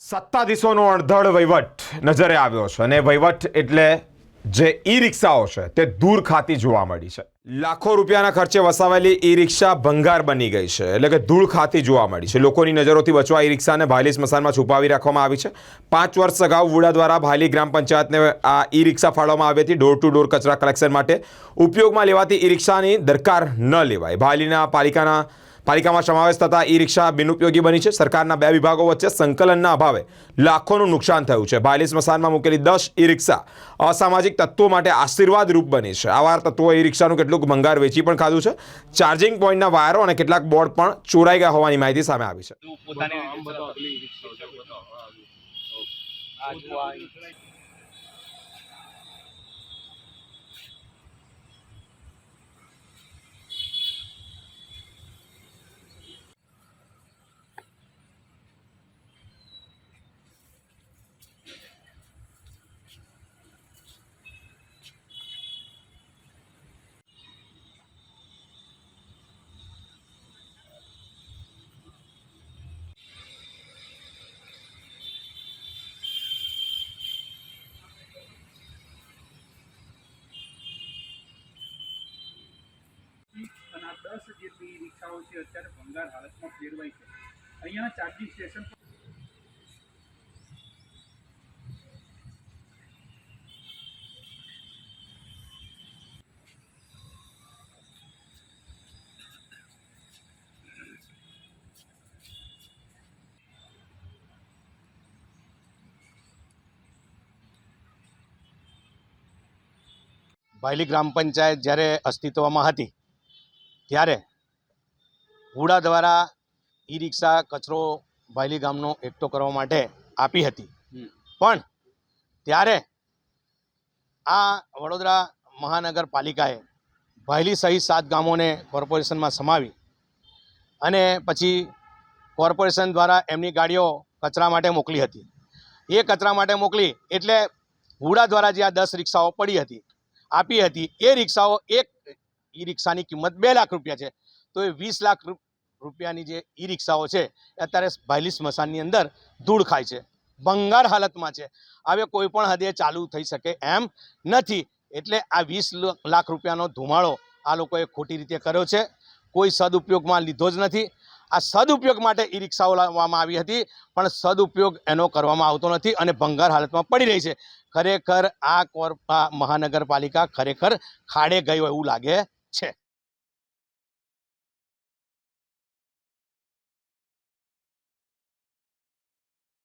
સત્તાધીશોનો અણધડ વહીવટ નજરે આવ્યો છે અને વહીવટ એટલે જે ઈ રિક્ષાઓ છે તે દૂર ખાતી જોવા મળી છે. લાખો રૂપિયાના ખર્ચે વસાવેલી ઈ રિક્ષા ભંગાર બની ગઈ છે, એટલે કે ધૂળ ખાતી જોવા મળી છે. લોકોની નજરોથી બચવા ઈ રિક્ષાને ભાયલી સ્મશાનમાં છુપાવી રાખવામાં આવી છે. 5 વર્ષ અગાઉ વુડા દ્વારા ભાયલી ગ્રામ પંચાયતને આ ઈ રિક્ષા ફાળવવામાં આવી હતી. ડોર ટુ ડોર કચરા કલેક્શન માટે ઉપયોગમાં લેવાતી ઈ રિક્ષાની દરકાર ન લેવાય. ભાયલીના પાલિકામાં સમાવેશ થતા ઈ રિક્ષા બિનઉપયોગી બની છે. સરકારના 2 વિભાગો વચ્ચે સંકલનના અભાવે લાખોનું નુકસાન થયું છે. ભાયલી સ્મશાનમાં મૂકેલી 10 ઈ રિક્ષા અસામાજિક તત્વો માટે આશીર્વાદરૂપ બની છે. આવા તત્વોએ ઈ રિક્ષાનું કેટલુંક ભંગાર વેચી પણ ખાધું છે. ચાર્જિંગ પોઈન્ટના વાયરો અને કેટલાક બોર્ડ પણ ચોરાઈ ગયા હોવાની માહિતી સામે આવી છે. અને આ 10 જેટલી રિક્ષાઓ છે અત્યારે ભંગાર હાલતમાં ફેરવાઈ છે. અહીંયા ચાર્જિંગ સ્ટેશન ભાયલી ગ્રામ પંચાયત જ્યારે અસ્તિત્વમાં હતી ત્યારે વુડા દ્વારા ઈ રિક્ષા કચરો ભાયલી ગામનો એકઠો કરવા માટે આપી હતી. પણ ત્યારે આ વડોદરા મહાનગરપાલિકાએ ભાયલી સહિત 7 ગામોને કોર્પોરેશનમાં સમાવી અને પછી કોર્પોરેશન દ્વારા એમની ગાડીઓ કચરા માટે મોકલી હતી. એ કચરા માટે મોકલી એટલે વુડા દ્વારા જે આ 10 રિક્ષાઓ પડી હતી આપી હતી, એ રિક્ષાઓ એક ઈ રિક્ષાની કિંમત 2 લાખ રૂપિયા છે. તો એ 20 લાખ રૂપિયાની જે ઈ રિક્ષાઓ છે અત્યારે ભાયલી સ્મશાનની અંદર ધૂળ ખાય છે, ભંગાર હાલતમાં છે. હવે કોઈ પણ હદે ચાલુ થઈ શકે એમ નથી. એટલે આ 20 લાખ રૂપિયાનો ધુમાડો આ લોકોએ ખોટી રીતે કર્યો છે. કોઈ સદુપયોગમાં લીધો જ નથી. આ સદુપયોગ માટે ઈ રિક્ષાઓ લાવવામાં આવી હતી, પણ સદુપયોગ એનો કરવામાં આવતો નથી અને ભંગાર હાલતમાં પડી રહી છે. ખરેખર આ મહાનગરપાલિકા ખરેખર ખાડે ગઈ હોય એવું લાગે છે.